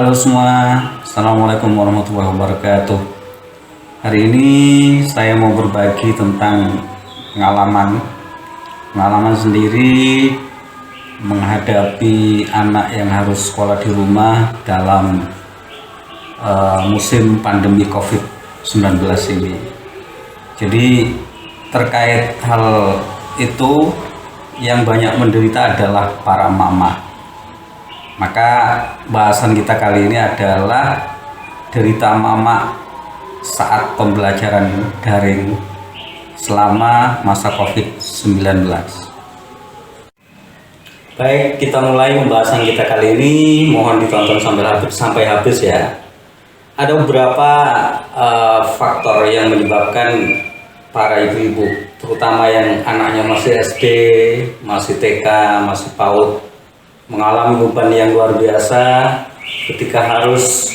Halo semua, Assalamualaikum warahmatullahi wabarakatuh. Hari ini saya mau berbagi tentang pengalaman sendiri menghadapi anak yang harus sekolah di rumah dalam musim pandemi COVID-19 ini. Jadi terkait hal itu yang banyak menderita adalah para mama. Maka bahasan kita kali ini adalah derita mama saat pembelajaran daring selama masa COVID-19. Baik, kita mulai pembahasan kita kali ini. Mohon ditonton sampai habis ya. Ada beberapa faktor yang menyebabkan para ibu-ibu, terutama yang anaknya masih SD, masih TK, masih PAUD, mengalami beban yang luar biasa ketika harus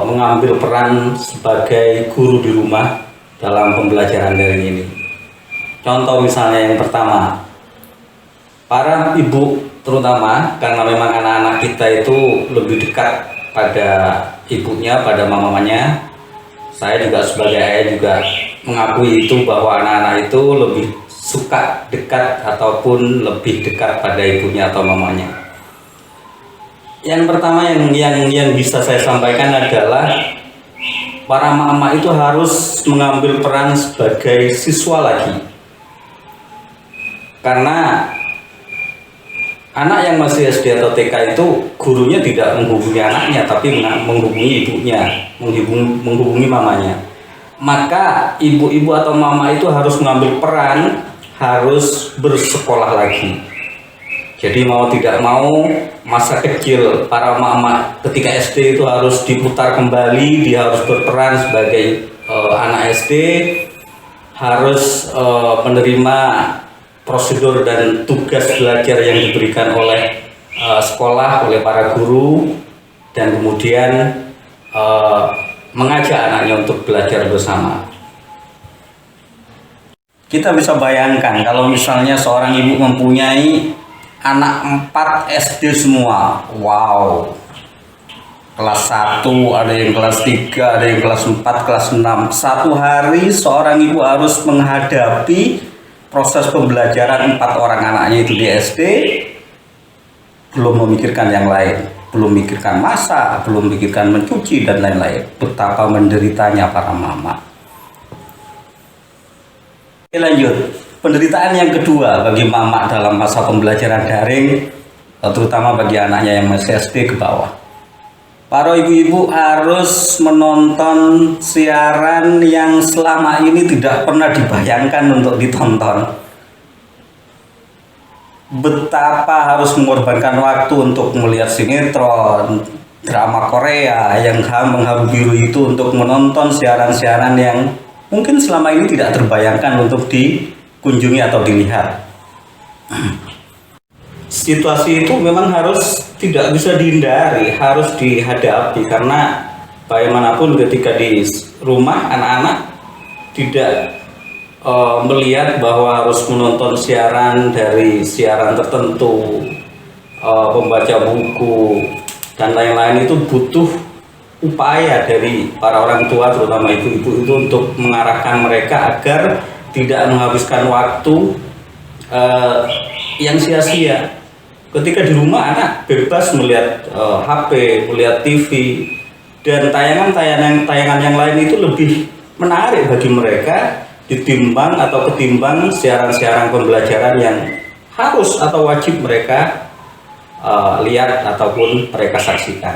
mengambil peran sebagai guru di rumah dalam pembelajaran daring ini. Contoh misalnya yang pertama, para ibu terutama, karena memang anak-anak kita itu lebih dekat pada ibunya, pada mamanya. Saya juga sebagai ayah juga mengakui itu, bahwa anak-anak itu lebih suka dekat ataupun lebih dekat pada ibunya atau mamanya. Yang pertama yang bisa saya sampaikan adalah para mama itu harus mengambil peran sebagai siswa lagi. Karena anak yang masih SD atau TK itu gurunya tidak menghubungi anaknya, tapi menghubungi ibunya, menghubungi mamanya. Maka ibu-ibu atau mama itu harus mengambil peran, harus bersekolah lagi. Jadi mau tidak mau, masa kecil para mama ketika SD itu harus diputar kembali. Dia harus berperan sebagai anak SD, harus menerima prosedur dan tugas belajar yang diberikan oleh sekolah, oleh para guru, dan kemudian mengajak anaknya untuk belajar bersama. Kita bisa bayangkan kalau misalnya seorang ibu mempunyai anak 4 SD semua. Wow. Kelas 1, ada yang kelas 3, ada yang kelas 4, kelas 6. Satu hari seorang ibu harus menghadapi proses pembelajaran 4 orang anaknya itu di SD. Belum memikirkan yang lain, belum memikirkan masak, belum memikirkan mencuci dan lain-lain. Betapa menderitanya para mama. Lanjut, penderitaan yang kedua bagi mama dalam masa pembelajaran daring, terutama bagi anaknya yang masih SD ke bawah. Para ibu-ibu harus menonton siaran yang selama ini tidak pernah dibayangkan untuk ditonton. Betapa harus mengorbankan waktu untuk melihat sinetron, drama Korea yang mengharu biru itu, untuk menonton siaran-siaran yang mungkin selama ini tidak terbayangkan untuk dikunjungi atau dilihat. Situasi itu memang tidak bisa dihindari, harus dihadapi, karena bagaimanapun ketika di rumah anak-anak tidak melihat bahwa harus menonton siaran dari siaran tertentu, membaca buku dan lain-lain, itu butuh upaya dari para orang tua, terutama ibu-ibu, itu untuk mengarahkan mereka agar tidak menghabiskan waktu yang sia-sia. Ketika di rumah anak bebas melihat HP, melihat TV, dan tayangan yang lain itu lebih menarik bagi mereka ketimbang siaran-siaran pembelajaran yang harus atau wajib mereka lihat ataupun mereka saksikan.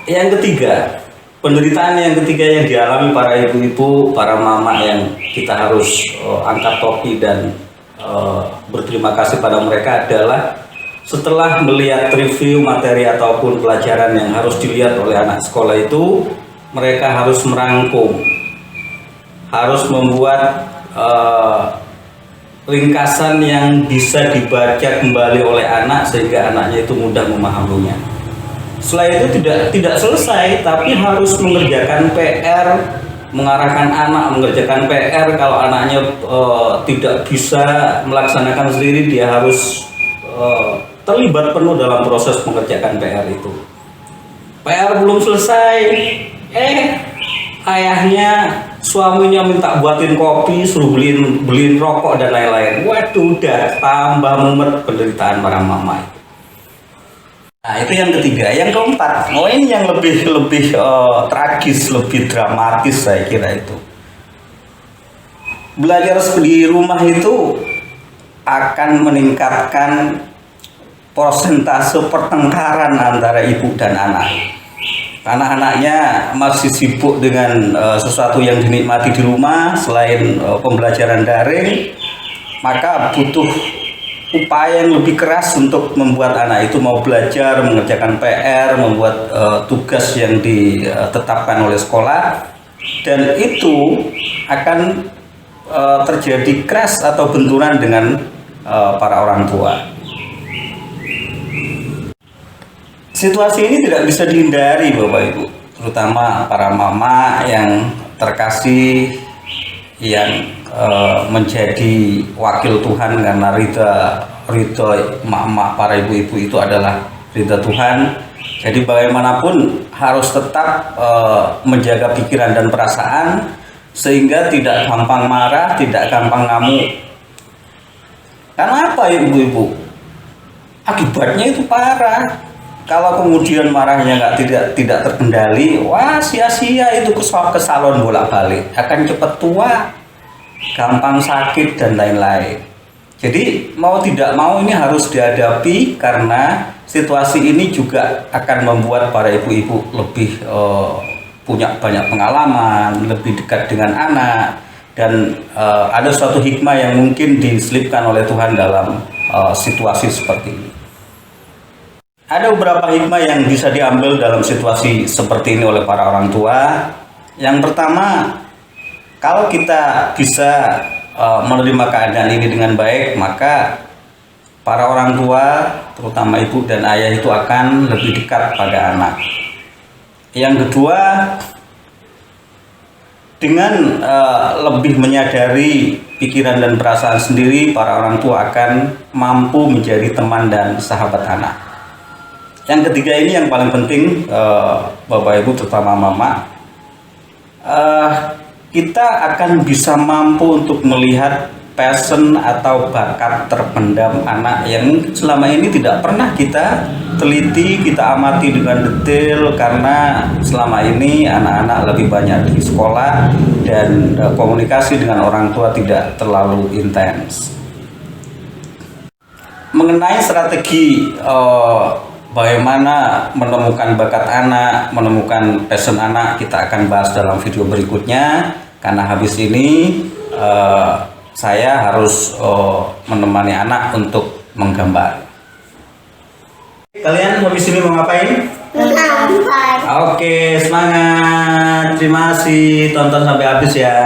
Yang ketiga, penderitaan yang ketiga yang dialami para ibu-ibu, para mama, yang kita harus angkat topi dan berterima kasih pada mereka adalah setelah melihat review materi ataupun pelajaran yang harus dilihat oleh anak sekolah itu, mereka harus merangkum, harus membuat ringkasan yang bisa dibaca kembali oleh anak sehingga anaknya itu mudah memahaminya. Setelah itu tidak selesai, tapi harus mengerjakan PR, mengarahkan anak mengerjakan PR. Kalau anaknya tidak bisa melaksanakan sendiri, dia harus terlibat penuh dalam proses mengerjakan PR itu. PR belum selesai, ayahnya, suaminya minta buatin kopi, suruh beliin rokok dan lain-lain. Waduh, udah tambah mumet penderitaan para mama itu. Nah, itu yang ketiga. Yang keempat, ini yang lebih tragis, lebih dramatis saya kira itu. Belajar di rumah itu akan meningkatkan persentase pertengkaran antara ibu dan anak. Karena anaknya masih sibuk dengan sesuatu yang dinikmati di rumah selain pembelajaran daring, maka butuh upaya yang lebih keras untuk membuat anak itu mau belajar, mengerjakan PR, membuat tugas yang ditetapkan oleh sekolah, dan itu akan terjadi crash atau benturan dengan para orang tua. Situasi ini tidak bisa dihindari Bapak Ibu, terutama para mama yang terkasih, yang menjadi wakil Tuhan, karena ridha emak-emak para ibu-ibu itu adalah ridha Tuhan. Jadi bagaimanapun harus tetap menjaga pikiran dan perasaan sehingga tidak gampang marah, tidak gampang ngamuk. Karena apa ibu-ibu? Akibatnya itu parah. Kalau kemudian marahnya tidak terkendali, wah sia-sia itu ke salon bolak-balik, akan cepat tua, gampang sakit dan lain-lain. Jadi mau tidak mau ini harus dihadapi, karena situasi ini juga akan membuat para ibu-ibu lebih punya banyak pengalaman, lebih dekat dengan anak, dan ada suatu hikmah yang mungkin diselipkan oleh Tuhan dalam situasi seperti ini. Ada beberapa hikmah yang bisa diambil dalam situasi seperti ini oleh para orang tua. Yang pertama, kalau kita bisa menerima keadaan ini dengan baik, maka para orang tua, terutama ibu dan ayah, itu akan lebih dekat pada anak. Yang kedua, dengan lebih menyadari pikiran dan perasaan sendiri, para orang tua akan mampu menjadi teman dan sahabat anak. Yang ketiga ini yang paling penting, Bapak Ibu terutama mama, kita akan bisa mampu untuk melihat passion atau bakat terpendam anak yang mungkin selama ini tidak pernah kita teliti, kita amati dengan detail, karena selama ini anak-anak lebih banyak di sekolah dan komunikasi dengan orang tua tidak terlalu intens. Mengenai strategi bagaimana menemukan bakat anak, menemukan passion anak, kita akan bahas dalam video berikutnya. Karena habis ini saya harus menemani anak untuk menggambar. Kalian habis ini mau ngapain? Menggambar. Oke, semangat. Terima kasih, tonton sampai habis ya.